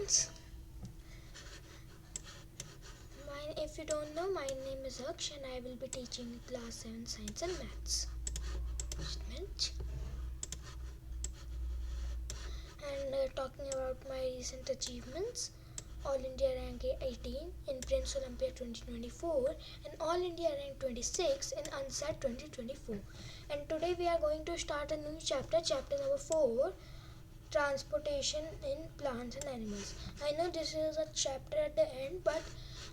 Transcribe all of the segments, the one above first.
students. If you don't know, my name is Aksh and I will be teaching class 7 science and maths. And talking about my recent achievements, All India rank 18 in Prince Olympia 2024 and All India rank 26 in UNSAT 2024. And today we are going to start a new chapter number 4, transportation in plants and animals. I know this is a chapter at the end, but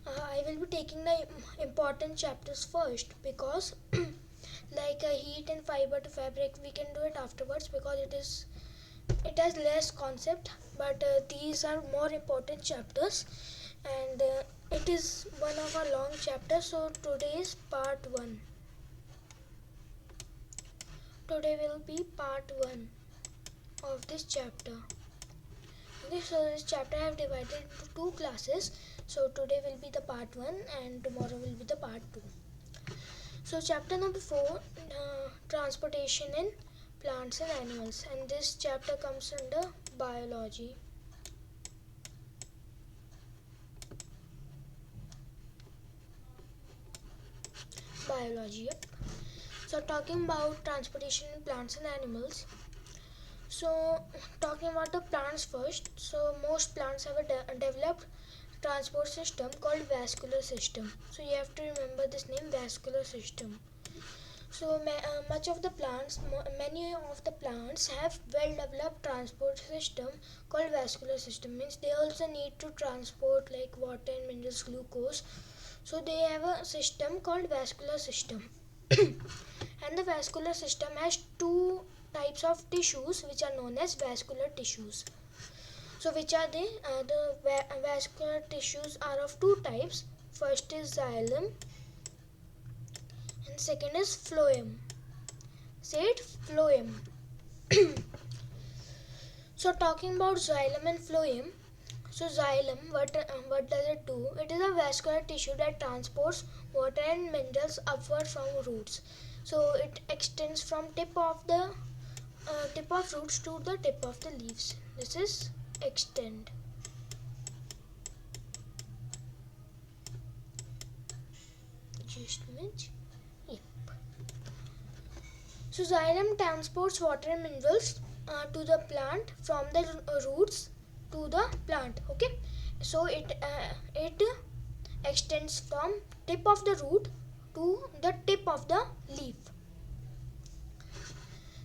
I will be taking the important chapters first because like heat and fiber to fabric, we can do it afterwards because it has less concept, but these are more important chapters, and it is one of our long chapters. So today is part 1. Today will be part 1 of this chapter. Okay, so this chapter I have divided into 2 classes. So today will be the part 1 and tomorrow will be the part 2. So chapter number 4, transportation in plants and animals, and this chapter comes under biology. Yep. So talking about transportation in plants and animals. So talking about the plants first. So most plants have a developed transport system called vascular system. So you have to remember this name, vascular system. So many of the plants have well-developed transport system called vascular system. Means they also need to transport like water and minerals, glucose. So they have a system called vascular system. And the vascular system has 2 types of tissues which are known as vascular tissues. So which are they? The vascular tissues are of 2 types. First is xylem and second is phloem. Say it, phloem. So talking about xylem and phloem. So xylem, what does it do? It is a vascular tissue that transports water and minerals upward from roots. So it extends from tip of roots to the tip of the leaves. This is extend. Just a minute. Yep. So xylem transports water and minerals to the plant from the roots to the plant. Okay. So it extends from tip of the root to the tip of the leaf.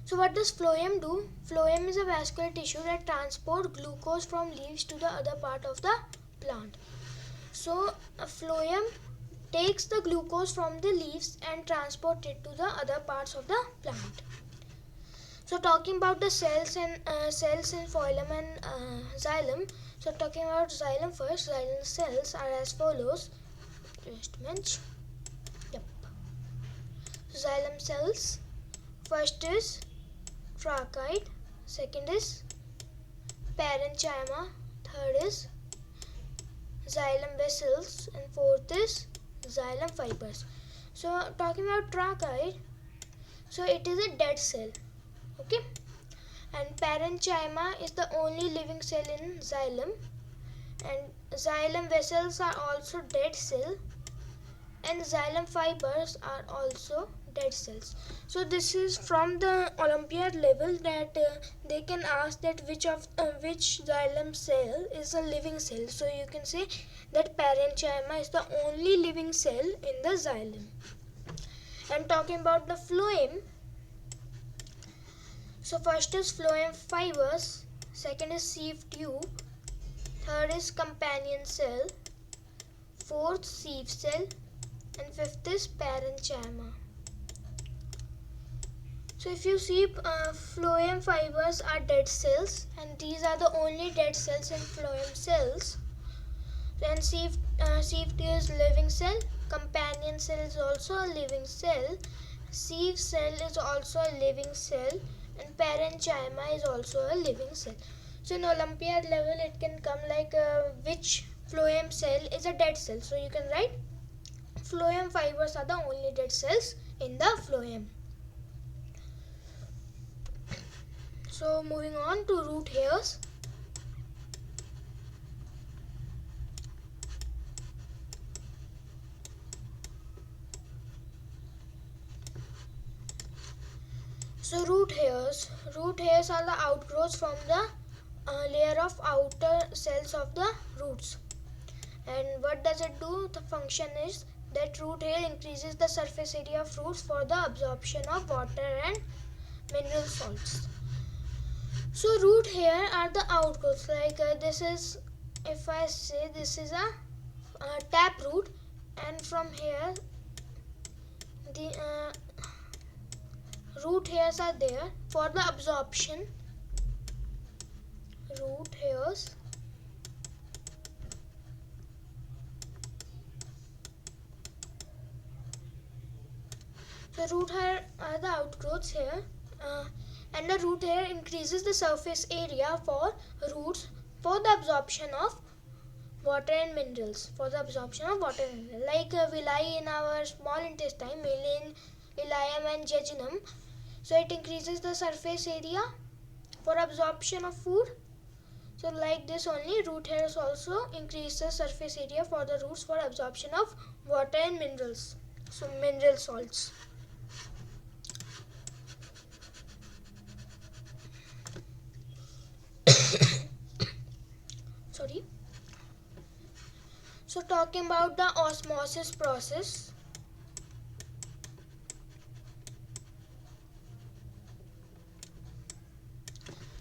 So what does phloem do? Phloem is a vascular tissue that transports glucose from leaves to the other part of the plant. So a phloem takes the glucose from the leaves and transports it to the other parts of the plant. So talking about the cells in phloem and xylem. So talking about xylem first, xylem cells are as follows. Just a minute. Yep. So xylem cells. First is tracheids, second is parenchyma, third is xylem vessels, and fourth is xylem fibers. So talking about tracheids, so it is a dead cell. Okay, and parenchyma is the only living cell in xylem, and xylem vessels are also dead cell, and xylem fibers are also dead cells. So this is from the Olympiad level that they can ask that which xylem cell is a living cell. So you can say that parenchyma is the only living cell in the xylem. And talking about the phloem, so first is phloem fibers, second is sieve tube, third is companion cell, fourth sieve cell, and fifth is parenchyma. So if you see, phloem fibers are dead cells, and these are the only dead cells in phloem cells. Then sieve tube is living cell, companion cell is also a living cell, sieve cell is also a living cell, and parenchyma is also a living cell. So in Olympiad level it can come like which phloem cell is a dead cell. So you can write phloem fibers are the only dead cells in the phloem. So moving on to root hairs. So root hairs are the outgrowths from the layer of outer cells of the roots. And what does it do? The function is that root hair increases the surface area of roots for the absorption of water and mineral salts. So root hair are the outgrowths. Like this is, if I say this is a tap root, and from here the root hairs are there for the absorption. Root hairs the root hair are the outgrowths here, and the root hair increases the surface area for roots for the absorption of water and minerals. Like villi in our small intestine, mainly in ileum and jejunum. So it increases the surface area for absorption of food. So like this only, root hairs also increase the surface area for the roots for absorption of water and minerals. So mineral salts. Sorry. So talking about the osmosis process.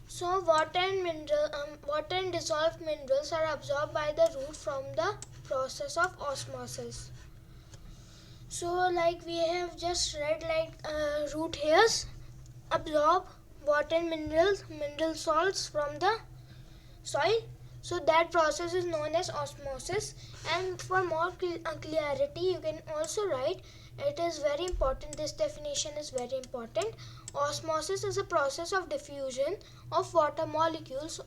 So water and dissolved minerals are absorbed by the root from the process of osmosis. So like we have just read, like root hairs absorb water and mineral salts from the soil. So that process is known as osmosis. And for more clarity, you can also write, it is very important, this definition is very important. Osmosis is a process of diffusion of water molecules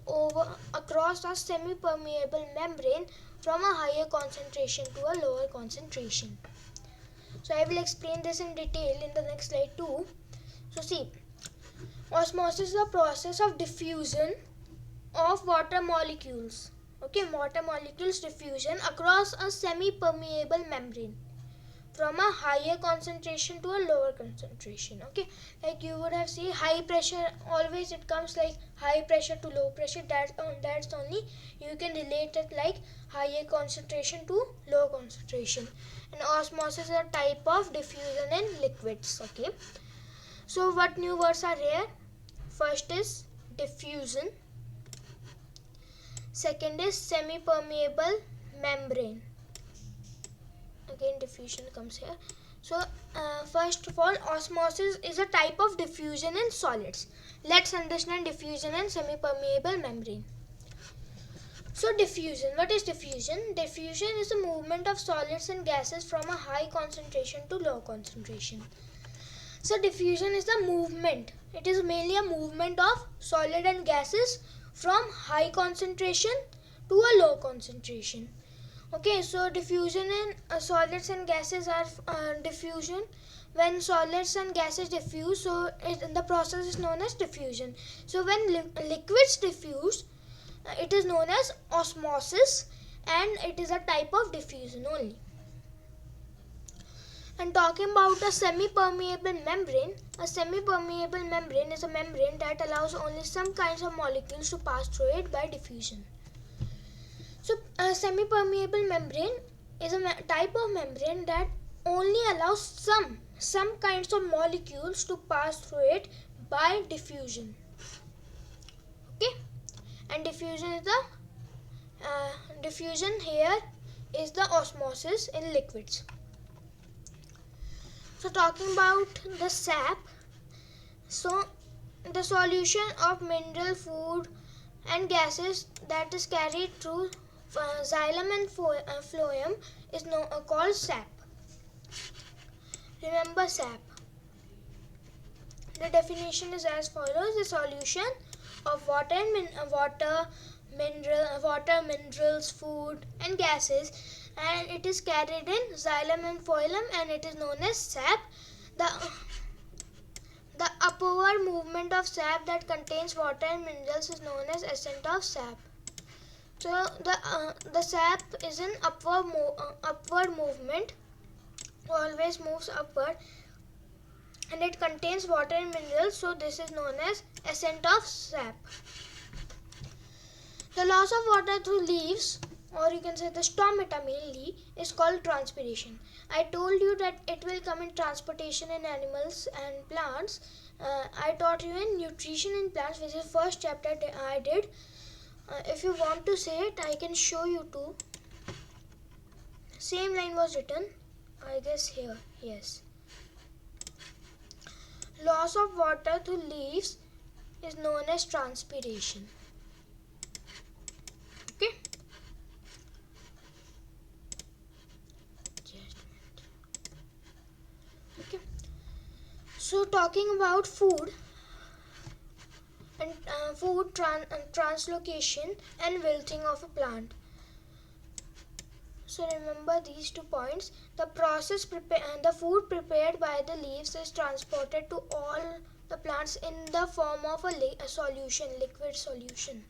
across a semi-permeable membrane from a higher concentration to a lower concentration. So I will explain this in detail in the next slide too. So see, osmosis is a process of diffusion of water molecules. Okay, water molecules diffusion across a semi-permeable membrane from a higher concentration to a lower concentration. Okay, like you would have seen high pressure, always it comes like high pressure to low pressure. That's only you can relate it like higher concentration to low concentration. And osmosis is a type of diffusion in liquids. Okay, so what new words are here? First is diffusion. Second is semi-permeable membrane. Again diffusion comes here. So first of all, osmosis is a type of diffusion in solids. Let's understand diffusion and semi-permeable membrane. So diffusion, what is diffusion? Diffusion is the movement of solids and gases from a high concentration to low concentration. So diffusion is the movement. It is mainly a movement of solid and gases from high concentration to a low concentration. Okay, so diffusion in solids and gases are diffusion. When solids and gases diffuse, so the process is known as diffusion. So when liquids diffuse, it is known as osmosis, and it is a type of diffusion only. And talking about a semi-permeable membrane is a membrane that allows only some kinds of molecules to pass through it by diffusion. So a semi-permeable membrane is a type of membrane that only allows some kinds of molecules to pass through it by diffusion. Okay, and diffusion here is the osmosis in liquids. So talking about the sap, so the solution of mineral, food and gases that is carried through xylem and phloem is called sap. Remember sap. The definition is as follows: the solution of water, minerals, food and gases, and it is carried in xylem and phloem, and it is known as sap. The upward movement of sap that contains water and minerals is known as ascent of sap. So the sap is an upward movement, always moves upward. and it contains water and minerals, so this is known as ascent of sap. The loss of water through leaves, or you can say the stomata mainly, is called transpiration. I told you that it will come in transportation in animals and plants. I taught you in nutrition in plants, which is first chapter I did. If you want to say it, I can show you too. Same line was written, I guess here, yes. Loss of water through leaves is known as transpiration. Okay. Okay. So talking about food and translocation and wilting of a plant. So remember these 2 points. The the food prepared by the leaves is transported to all the plants in the form of a solution, liquid solution.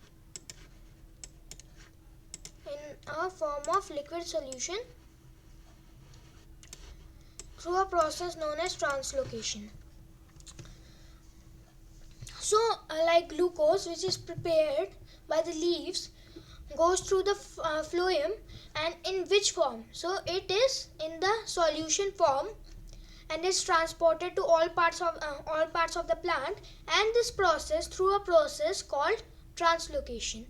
In a form of liquid solution through a process known as translocation. So like glucose, which is prepared by the leaves, goes through the phloem, and in which form? So it is in the solution form and is transported to all parts of the plant, and this process through a process called translocation.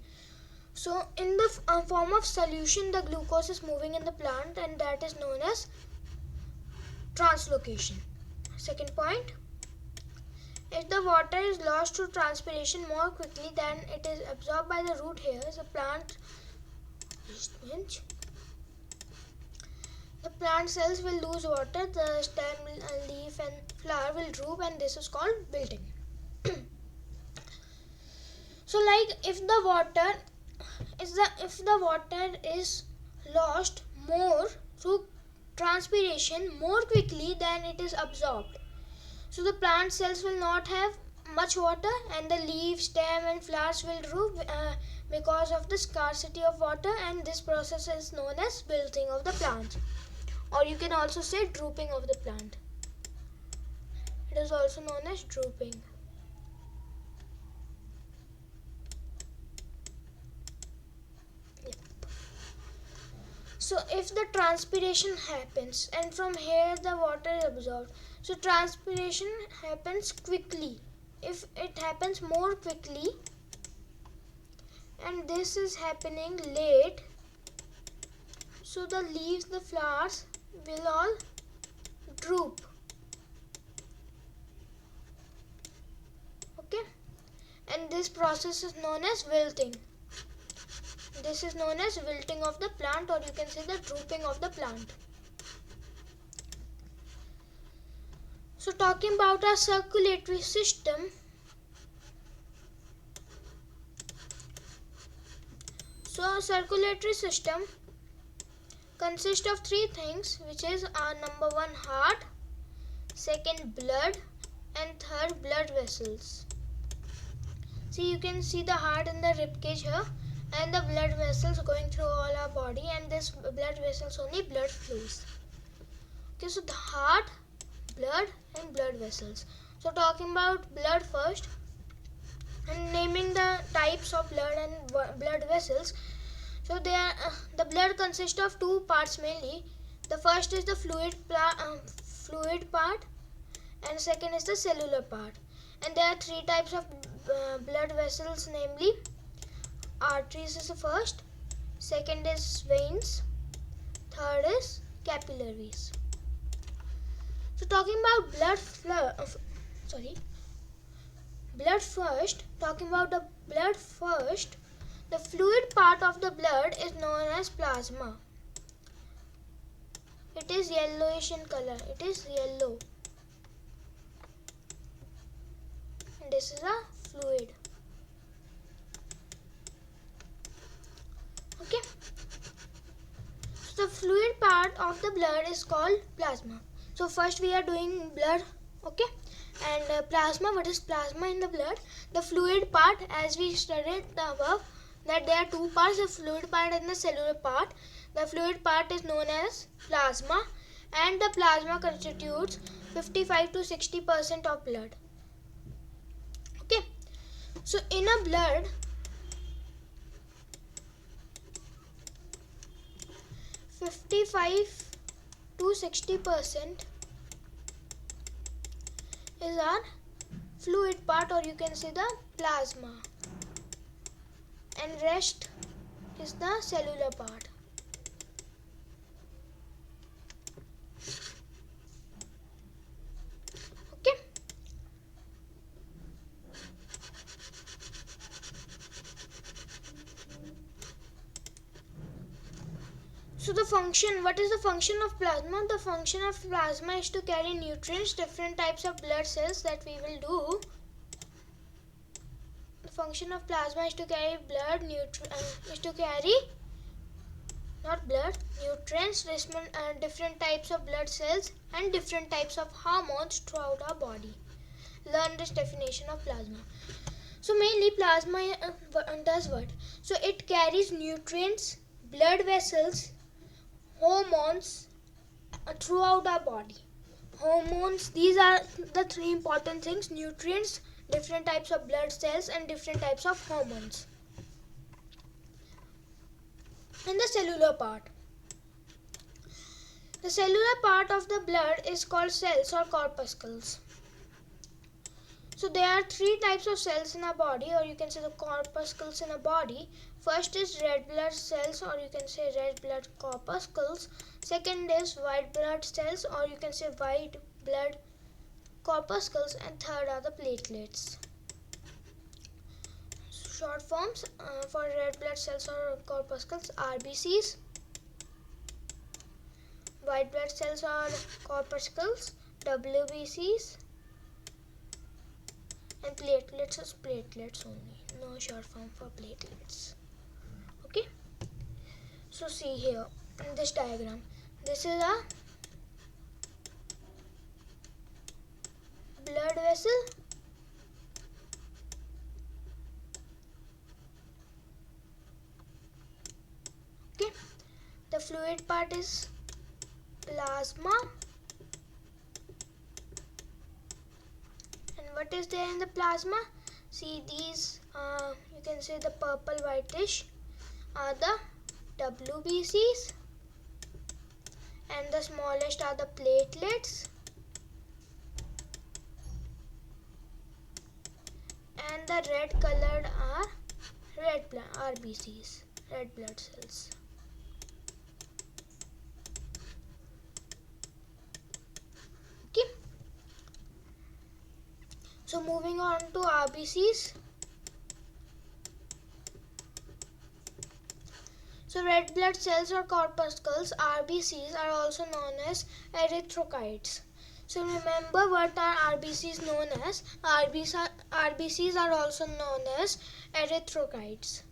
So in the form of solution, the glucose is moving in the plant, and that is known as translocation. Second point, if the water is lost through transpiration more quickly than it is absorbed by the root hairs, the plant cells will lose water, the stem, leaf and flower will droop, and this is called wilting. So like if the water is lost more through transpiration more quickly than it is absorbed, so the plant cells will not have much water, and the leaf, stem and flowers will droop because of the scarcity of water, and this process is known as wilting of the plant, or you can also say drooping of the plant. It is also known as drooping. So if the transpiration happens and from here the water is absorbed, so transpiration happens quickly. If it happens more quickly and this is happening late, so the leaves, the flowers will all droop. Okay, and this process is known as wilting. This is known as wilting of the plant, or you can say the drooping of the plant. So talking about our circulatory system, so circulatory system consists of 3 things, which is our number 1 heart, second blood, and third blood vessels. See, you can see the heart in the rib cage here, and the blood vessels going through all our body, and this blood vessels only blood flows. Okay, so the heart, blood and blood vessels. So talking about blood first and naming the types of blood and blood vessels. So they are the blood consists of 2 parts mainly. The first is the fluid part, and second is the cellular part. And there are 3 types of blood vessels, namely arteries is the first, second is veins, third is capillaries. So talking about blood first, the fluid part of the blood is known as plasma. It is yellowish in color. It is yellow. And this is a fluid. Okay. So the fluid part of the blood is called plasma. So first we are doing blood. Okay. And plasma, what is plasma in the blood? The fluid part, as we studied above, that there are 2 parts, the fluid part and the cellular part. The fluid part is known as plasma, and the plasma constitutes 55 to 60% of blood. Okay, so in a blood, 55 to 60% is our fluid part, or you can say the plasma, and rest is the cellular part. Okay, so the function, what is the function of plasma? The function of plasma is to carry nutrients, different types of blood cells that we will do. The function of plasma is to carry nutrients, different types of blood cells and different types of hormones throughout our body. Learn this definition of plasma. So mainly plasma does what? So it carries nutrients, blood vessels, hormones throughout our body. Hormones, these are the three important things: nutrients, different types of blood cells and different types of hormones. And the cellular part. The cellular part of the blood is called cells or corpuscles. So there are three types of cells in our body, or you can say the corpuscles in a body. First is red blood cells, or you can say red blood corpuscles. Second is white blood cells, or you can say white blood corpuscles. And third are the platelets. Short forms for red blood cells or corpuscles: RBCs. White blood cells or corpuscles: WBCs. And platelets is platelets only, no short form for platelets. Okay, so see here in this diagram, this is a blood vessel, okay. The fluid part is plasma. And what is there in the plasma? See these, you can say the purple whitish are the WBCs, and the smallest are the platelets, and the red colored are RBCs, red blood cells. Okay. So moving on to RBCs. So red blood cells or corpuscles, RBCs, are also known as erythrocytes. So remember what are RBCs known as? RBCs are also known as erythrocytes.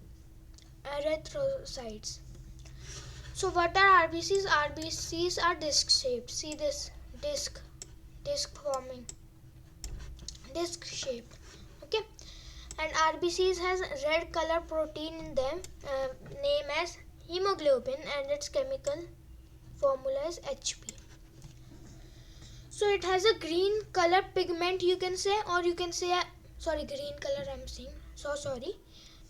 Erythrocytes. So what are RBCs? RBCs are disc shaped. See this disc forming, disc shaped. Okay, and RBCs has red color protein in them, named as hemoglobin, and its chemical formula is Hb. So it has a green color pigment, you can say, or you can say green color I'm saying, so sorry.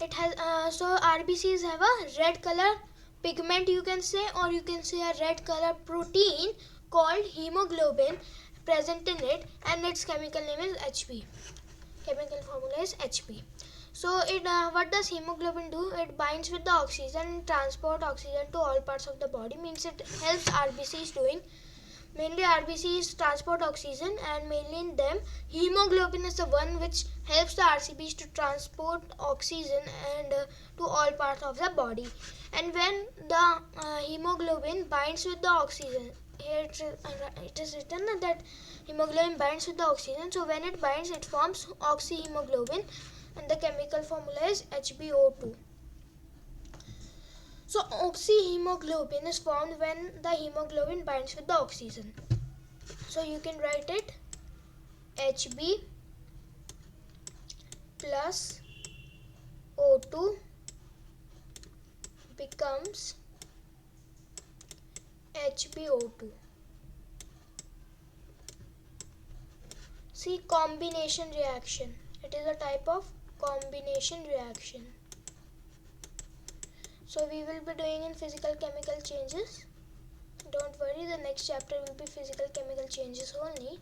It has so RBCs have a red color pigment, you can say, or you can say a red color protein called hemoglobin present in it, and its chemical name is Hb. Chemical formula is Hb. So it what does hemoglobin do? It binds with the oxygen and transport oxygen to all parts of the body. Means it helps RBCs doing. Mainly RBCs transport oxygen, and mainly in them hemoglobin is the one which helps the RCBs to transport oxygen and to all parts of the body. And when the hemoglobin binds with the oxygen, here it is written that hemoglobin binds with the oxygen. So when it binds, it forms oxyhemoglobin, and the chemical formula is HbO2. So oxyhemoglobin is formed when the hemoglobin binds with the oxygen. So you can write it Hb plus O2 becomes HbO2. See, combination reaction. It is a type of combination reaction. So we will be doing in physical chemical changes. Don't worry, the next chapter will be physical chemical changes only.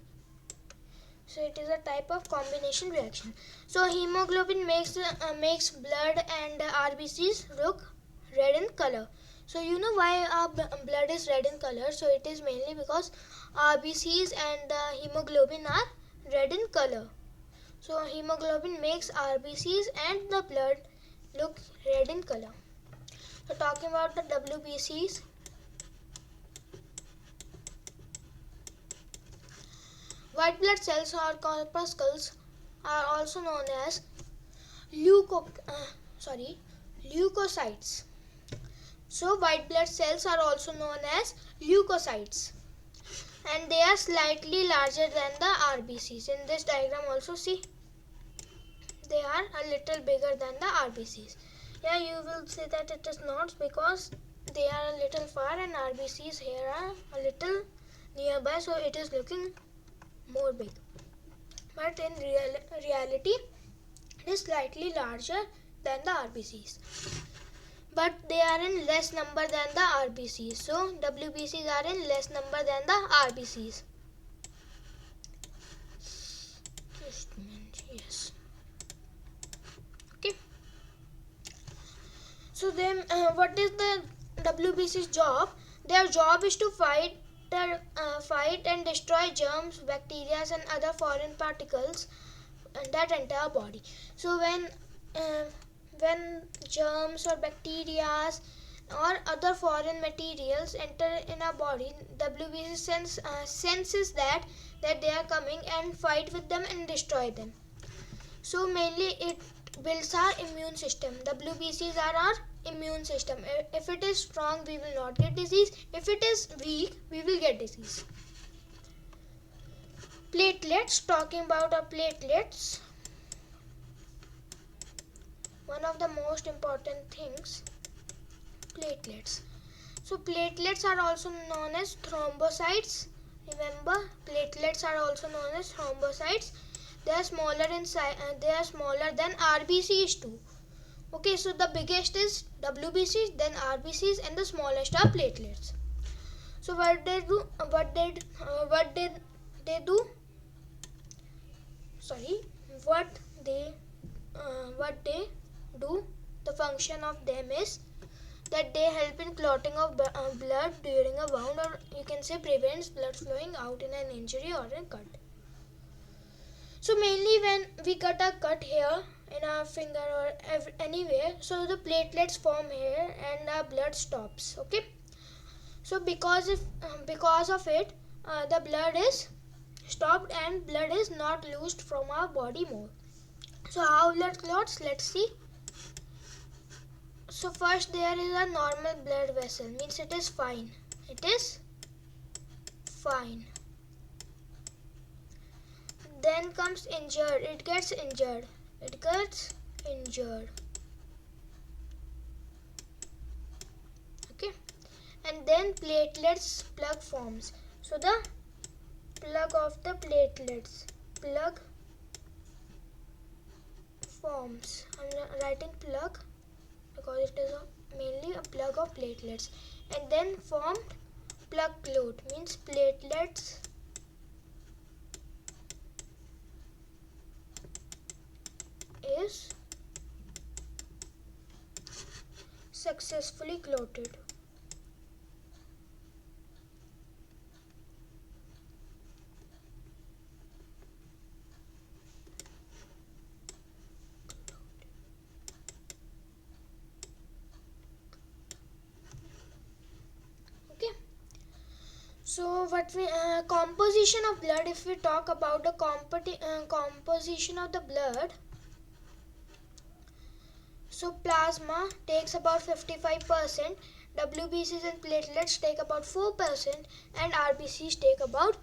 So it is a type of combination reaction. So hemoglobin makes blood and RBCs look red in color. So you know why our blood is red in color? So it is mainly because RBCs and hemoglobin are red in color. So hemoglobin makes RBCs and the blood look red in color. So talking about the WBCs, white blood cells or corpuscles are also known as leukocytes. So white blood cells are also known as leukocytes, and they are slightly larger than the RBCs. In this diagram also see, they are a little bigger than the RBCs. Yeah, you will say that it is not because they are a little far and RBCs here are a little nearby, so it is looking more big. But in reality, it is slightly larger than the RBCs. But they are in less number than the RBCs. So WBCs are in less number than the RBCs. Just a minute, yes. Okay. So then, what is the WBC's job? Their job is to fight and destroy germs, bacteria, and other foreign particles that enter our body. So when germs or bacteria or other foreign materials enter in our body, WBC senses that they are coming and fight with them and destroy them. So mainly it builds our immune system. WBCs are our immune system. If it is strong, we will not get disease. If it is weak, we will get disease. Platelets, talking about our platelets, one of the most important things, platelets. So platelets are also known as thrombocytes. Remember, platelets are also known as thrombocytes. They are smaller in size. They are smaller than RBCs too. Okay, so the biggest is WBCs, then RBCs, and the smallest are platelets. So what they do? What did they do? Sorry, what they do? The function of them is that they help in clotting of blood during a wound, or you can say prevents blood flowing out in an injury or a cut. So mainly when we cut a cut here in our finger or anywhere, so the platelets form here and our blood stops. Okay. So because of it, the blood is stopped and blood is not loosed from our body more. So how blood clots? Let's see. So first there is a normal blood vessel, means it is fine. It is fine. Then comes injured. It gets injured. It gets injured. Okay. And then platelets plug forms. So the plug of the platelets. Plug forms. I'm writing plug because it is mainly a plug of platelets. And then formed plug clot, means platelets is successfully clotted. Okay. So what we composition of blood, if we talk about the composition of the blood, so plasma takes about 55%, WBCs and platelets take about 4%, and RBCs take about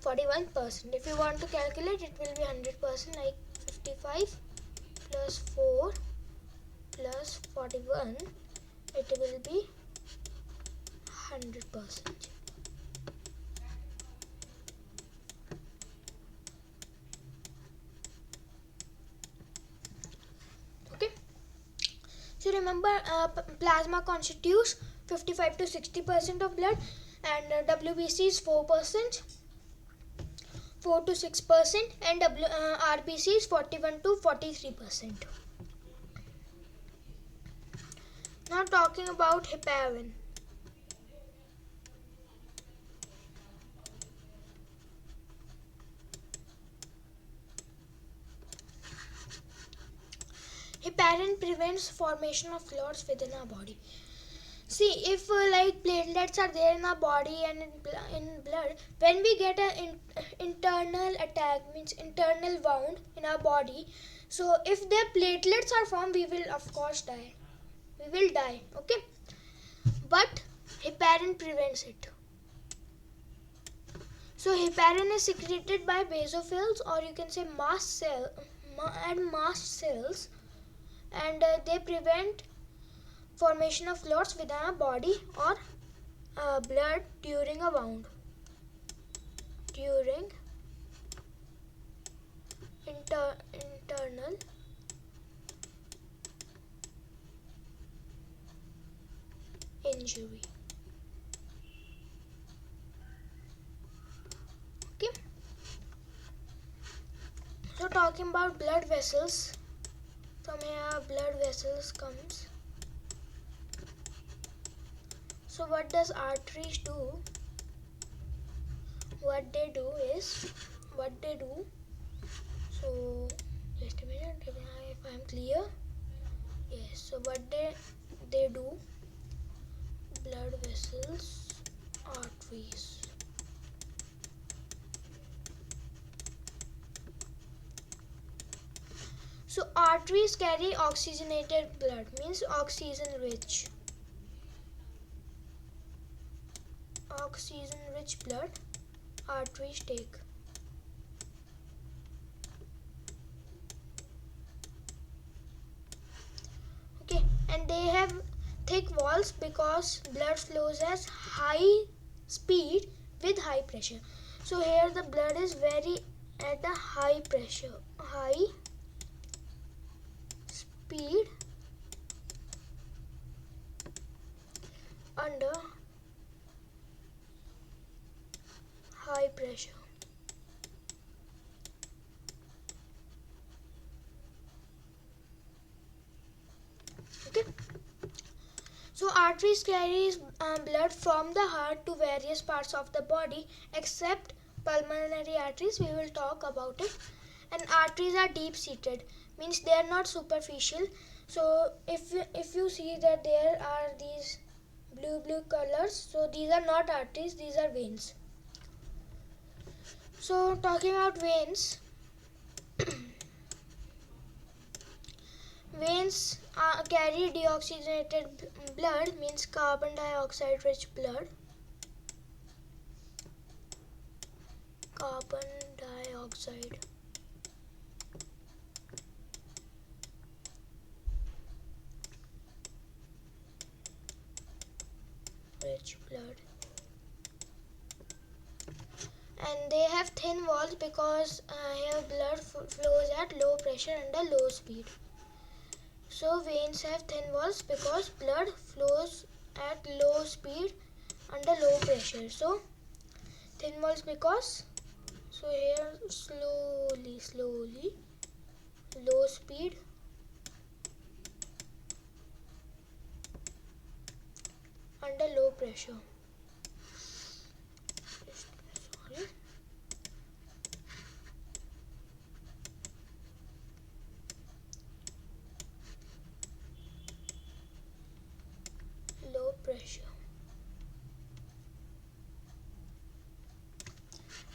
41%. If you want to calculate, it will be 100%, like 55 plus 4 plus 41, it will be 100%. So remember, plasma constitutes 55 to 60% of blood, and WBC is 4%, 4 to 6%, and RBC is 41 to 43%. Now talking about heparin. Heparin prevents formation of clots within our body. See, if like platelets are there in our body and in blood, when we get an internal attack, means internal wound in our body, so if their platelets are formed, we will of course die. We will die, okay? But heparin prevents it. So heparin is secreted by basophils, or you can say mast cells, and they prevent formation of clots within our body or blood during a wound. During internal injury. Okay. So talking about blood vessels, from here blood vessels comes. So what does arteries do? What they do, so just a minute, if I am clear. Yes, so what they do, blood vessels, arteries. So arteries carry oxygenated blood, means oxygen rich blood arteries take. Okay, and they have thick walls because blood flows at high speed with high pressure. So here the blood is very at a high pressure, high speed under high pressure. Okay. So arteries carries blood from the heart to various parts of the body except pulmonary arteries. We will talk about it. And arteries are deep seated, means they are not superficial. So if you see that there are these blue colors, so these are not arteries, these are veins. So talking about veins, veins carry deoxygenated blood, means carbon dioxide rich blood. Carbon dioxide rich blood. And they have thin walls because here blood flows at low pressure and a low speed. So veins have thin walls because blood flows at low speed under low pressure. So thin walls because, so here slowly, low speed under low pressure. Low pressure.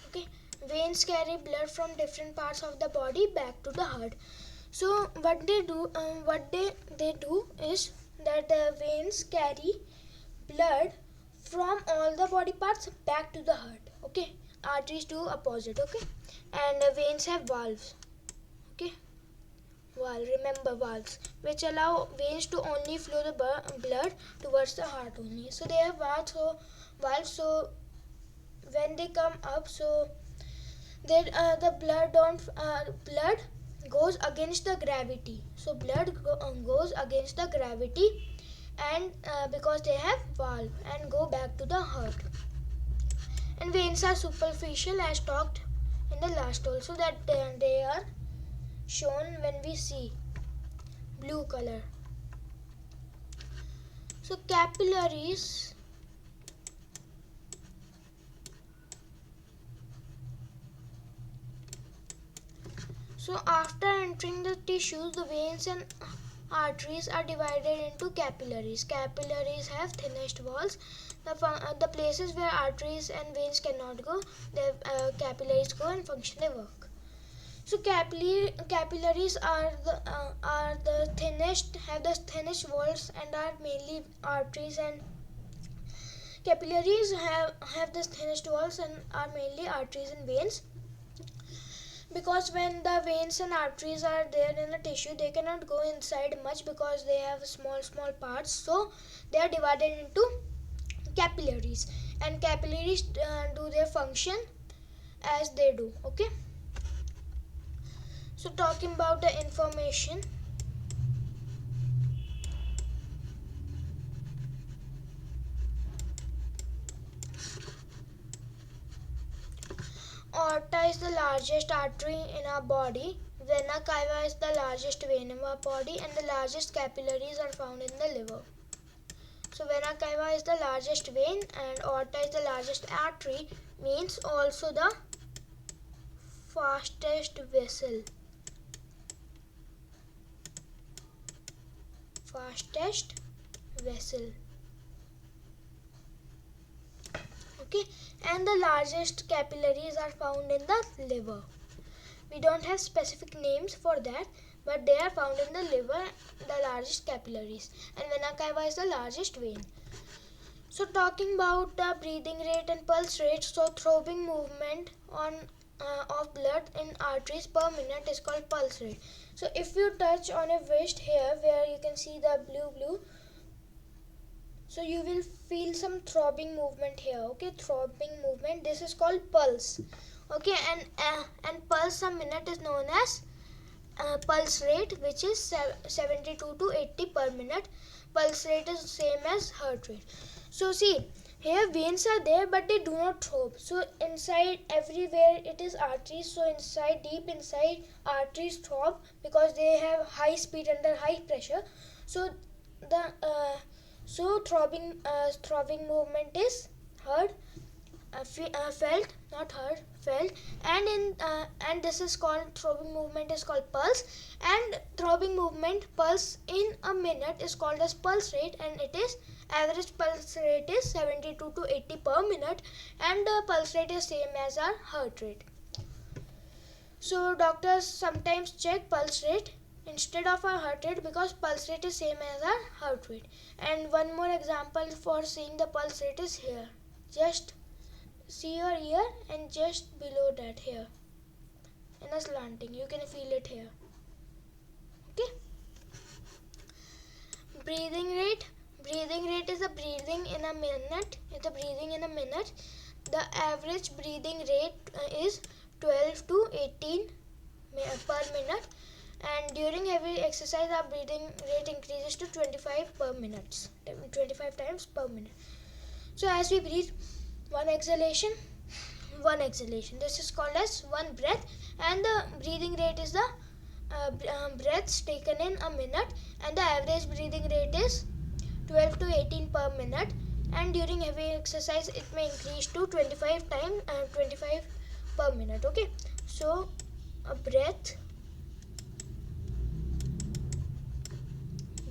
Okay, veins carry blood from different parts of the body back to the heart. So what they do, they do is that veins carry blood from all the body parts back to the heart. Okay, arteries do opposite. Okay, and veins have valves. Okay, remember valves, which allow veins to only flow the blood towards the heart only. So they have valves. So when they come up, so that the blood goes against the gravity. So blood goes against the gravity, and because they have valve, and go back to the heart. And veins are superficial, as talked in the last also, that they are shown when we see blue color. So capillaries after entering the tissues, the veins and arteries are divided into capillaries. Capillaries have thinnest walls. The places where arteries and veins cannot go, the capillaries go and function their work. So capillaries are the thinnest, have the thinnest walls, and are mainly arteries, and capillaries have the thinnest walls and are mainly arteries and veins. Because when the veins and arteries are there in the tissue, they cannot go inside much because they have small parts, so they are divided into capillaries, and capillaries do their function as they do. Okay, so talking about the information, aorta is the largest artery in our body, vena cava is the largest vein in our body, and the largest capillaries are found in the liver. So vena cava is the largest vein and aorta is the largest artery, means also the fastest vessel. Fastest vessel. Okay, and the largest capillaries are found in the liver. We don't have specific names for that, but they are found in the liver, the largest capillaries, and vena cava is the largest vein. So talking about the breathing rate and pulse rate, so throbbing movement of blood in arteries per minute is called pulse rate. So if you touch on a wrist here where you can see the blue, so you will feel some throbbing movement here. Okay, throbbing movement, this is called pulse. Okay, and pulse a minute is known as pulse rate, which is 72 to 80 per minute. Pulse rate is same as heart rate. So see, here veins are there but they do not throb. So inside everywhere it is arteries. So deep inside arteries throb because they have high speed under high pressure. So the throbbing movement is heard, felt, not heard, felt, and this is called, throbbing movement is called pulse, and throbbing movement pulse in a minute is called as pulse rate, and it is average pulse rate is 72 to 80 per minute, and the pulse rate is same as our heart rate. So doctors sometimes check pulse rate instead of our heart rate because pulse rate is same as our heart rate. And one more example for seeing the pulse rate is here. Just see your ear and just below that here in a slanting, you can feel it here. Okay, breathing rate is the breathing in a minute. The average breathing rate is 12 to 18 per minute, and during heavy exercise our breathing rate increases to 25 times per minute. So as we breathe, one exhalation, this is called as one breath, and the breathing rate is the breaths taken in a minute, and the average breathing rate is 12 to 18 per minute, and during heavy exercise it may increase to 25 per minute. Okay, so a breath,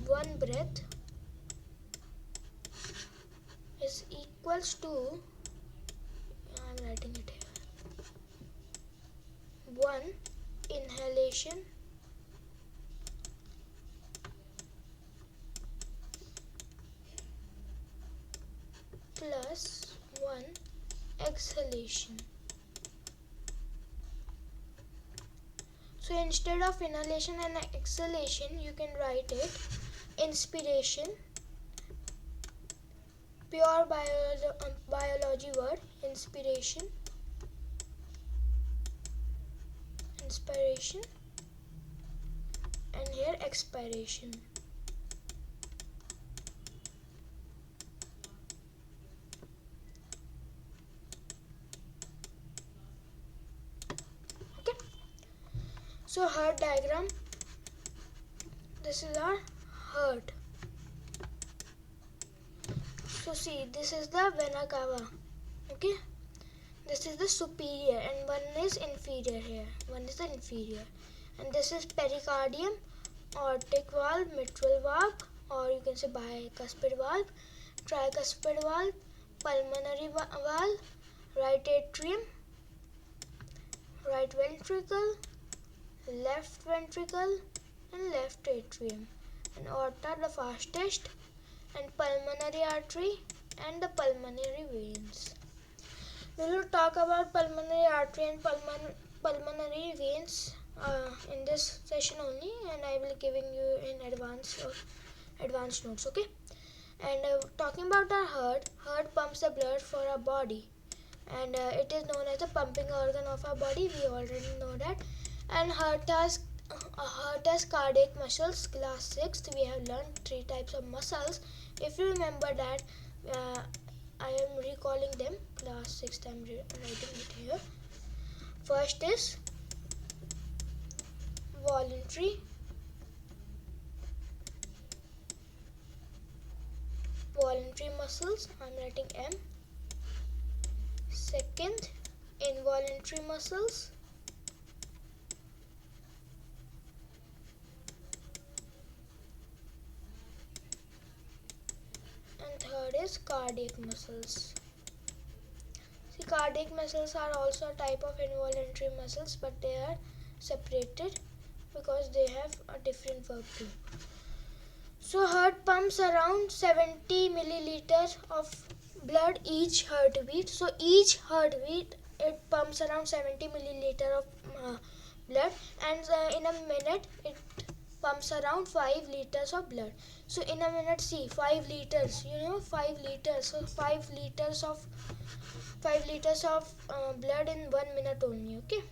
one breath is equals to, I'm writing it here, one inhalation plus one exhalation. So instead of inhalation and exhalation, you can write it inspiration, pure biology word, inspiration, and here expiration. Okay, so heart diagram. This is our heart. So see, this is the vena cava. Okay, this is the superior and one is inferior here. One is the inferior. And this is pericardium, aortic valve, mitral valve, or you can say bicuspid valve, tricuspid valve, pulmonary valve, right atrium, right ventricle, left ventricle, and left atrium. And aorta, the fastest, and pulmonary artery and the pulmonary veins. We will talk about pulmonary artery and pulmonary veins in this session only, and I will giving you in advanced notes. Okay, and talking about our heart pumps the blood for our body, and it is known as the pumping organ of our body. We already know that. And heart has cardiac muscles. Class 6 we have learned 3 types of muscles. If you remember that, I am recalling them. Class 6th I am writing it here. First is voluntary muscles. I am writing M. Second, involuntary muscles. And third is cardiac muscles. See, cardiac muscles are also a type of involuntary muscles, but they are separated because they have a different verb too. So heart pumps around 70 milliliters of blood each heartbeat. So each heartbeat it pumps around 70 milliliters of blood, and in a minute it pumps around 5 liters of blood. So in a minute, see, 5 liters. 5 liters. So 5 liters of blood in 1 minute only. Okay.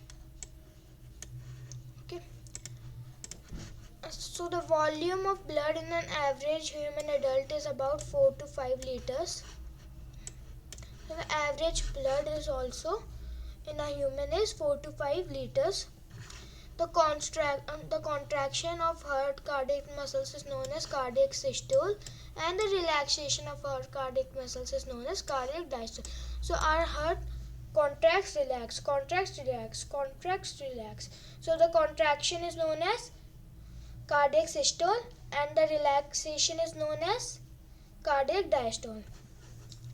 So the volume of blood in an average human adult is about 4 to 5 liters. So the average blood is also in a human is 4 to 5 liters. The contraction of heart cardiac muscles is known as cardiac systole, and the relaxation of heart cardiac muscles is known as cardiac diastole. So our heart contracts, relax, contracts, relax, contracts, relax. So the contraction is known as cardiac systole and the relaxation is known as cardiac diastole.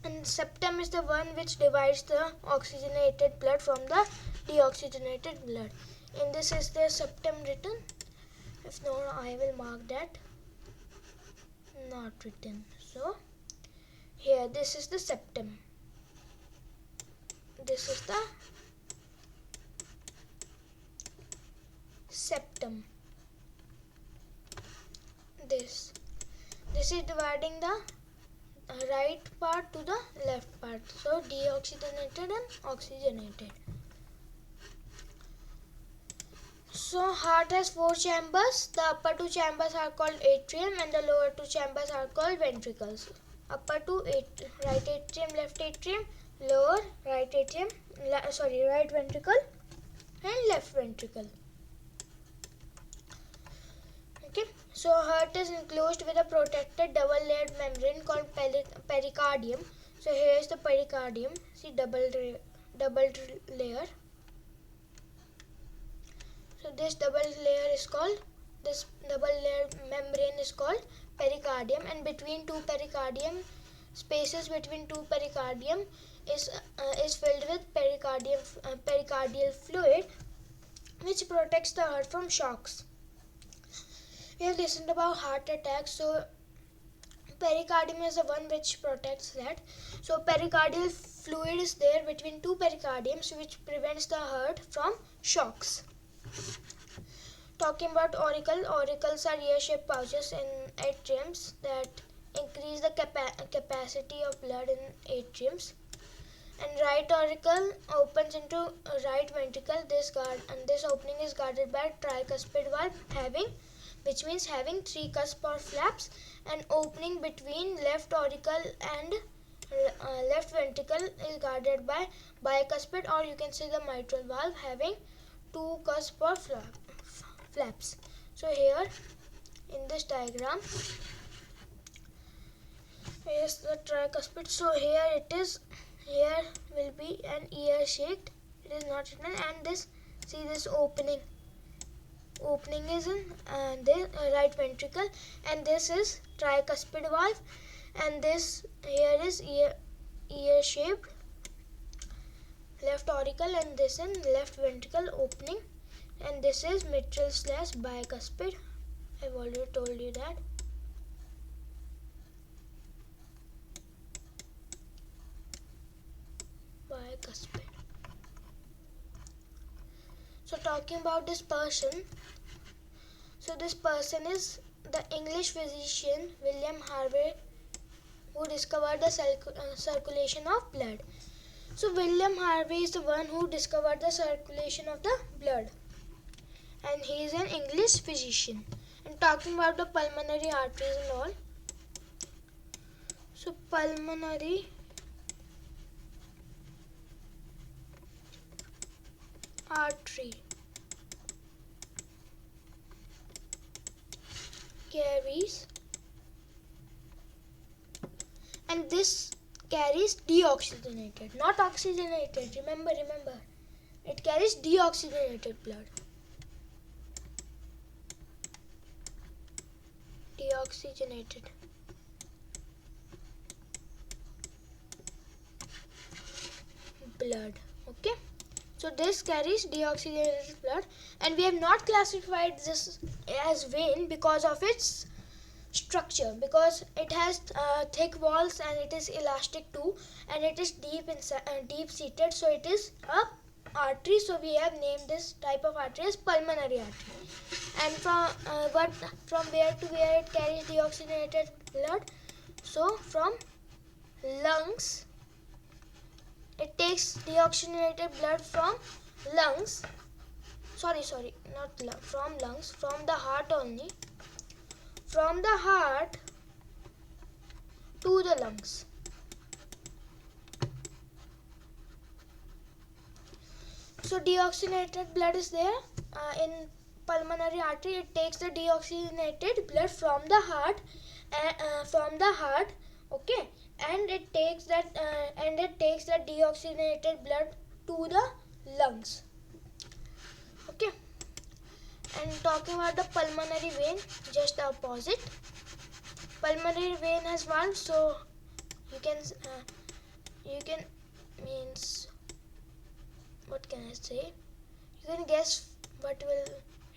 And septum is the one which divides the oxygenated blood from the deoxygenated blood. In this is the septum written. If no, I will mark that not written. So here this is the septum. This is the septum. This is dividing the right part to the left part. So deoxygenated and oxygenated. So heart has 4 chambers. The upper 2 chambers are called atrium and the lower 2 chambers are called ventricles. Upper 2 right atrium, left atrium, lower right atrium, right ventricle and left ventricle. Okay. So heart is enclosed with a protected double-layered membrane called pericardium. So here is the pericardium. See, double layer. So this double layer membrane is called pericardium, and between two pericardium spaces between two pericardium is filled with pericardial fluid, which protects the heart from shocks. We have listened about heart attacks, so pericardium is the one which protects that. So pericardial fluid is there between two pericardiums, which prevents the heart from shocks. Talking about auricles are ear-shaped pouches in atriums that increase the capacity of blood in atriums. And right auricle opens into right ventricle. This opening is guarded by tricuspid valve having which means having 3 cusp or flaps, and opening between left auricle and left ventricle is guarded by bicuspid, or you can say the mitral valve, having 2 cusp or flaps. So here in this diagram is the tricuspid. So here it is. Here will be an ear shaped. It is not written, and this, see this opening is in the right ventricle, and this is tricuspid valve, and this here is ear shaped left auricle, and this in left ventricle opening, and this is mitral slash bicuspid. I've already told you that. Bicuspid. So talking about this person, so this person is the English physician William Harvey, who discovered the circulation of blood. So William Harvey is the one who discovered the circulation of the blood, and he is an English physician. And talking about the pulmonary arteries and all, so pulmonary artery carries, and this carries deoxygenated, not oxygenated. Remember, it carries deoxygenated blood. Deoxygenated blood. Okay. So this carries deoxygenated blood, and we have not classified this as vein because of its structure, because it has thick walls and it is elastic too, and it is deep seated, so it is a artery. So we have named this type of artery as pulmonary artery. And from where to where it carries deoxygenated blood? So from lungs. It takes deoxygenated blood from lungs. From lungs, from the heart only. From the heart to the lungs. So deoxygenated blood is there in pulmonary artery. It takes the deoxygenated blood from the heart, okay, and it takes that deoxygenated blood to the lungs. Okay. And talking about the pulmonary vein, just the opposite. Pulmonary vein has valves, so you can means, what can I say? You can guess what will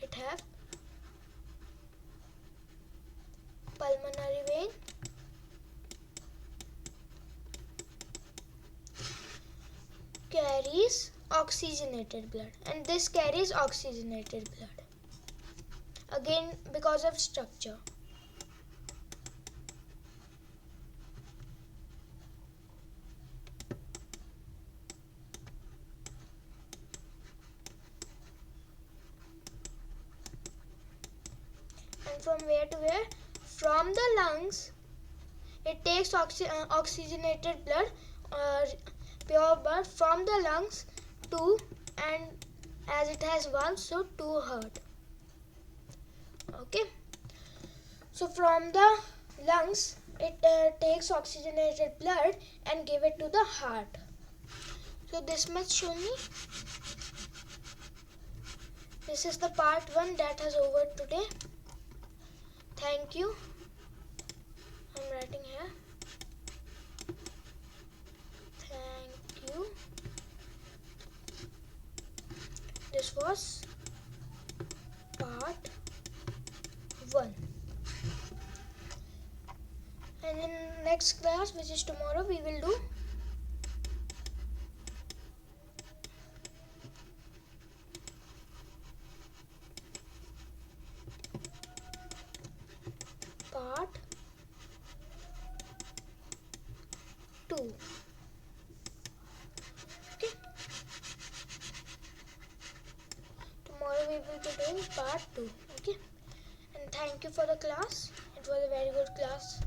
it have. Pulmonary vein carries oxygenated blood, and this carries oxygenated blood, again because of structure. And from where to where? From the lungs, it takes oxygenated blood, pure blood from the lungs to, and as it has valves, so to heart. Okay. So from the lungs, it takes oxygenated blood and give it to the heart. So this much only. This is the part 1 that has over today. Thank you. I'm writing here. Thank you. This was part 1. And in next class, which is tomorrow, we will do part 2. Okay. Tomorrow we will be doing part 2. Okay. And thank you for the class. It was a very good class.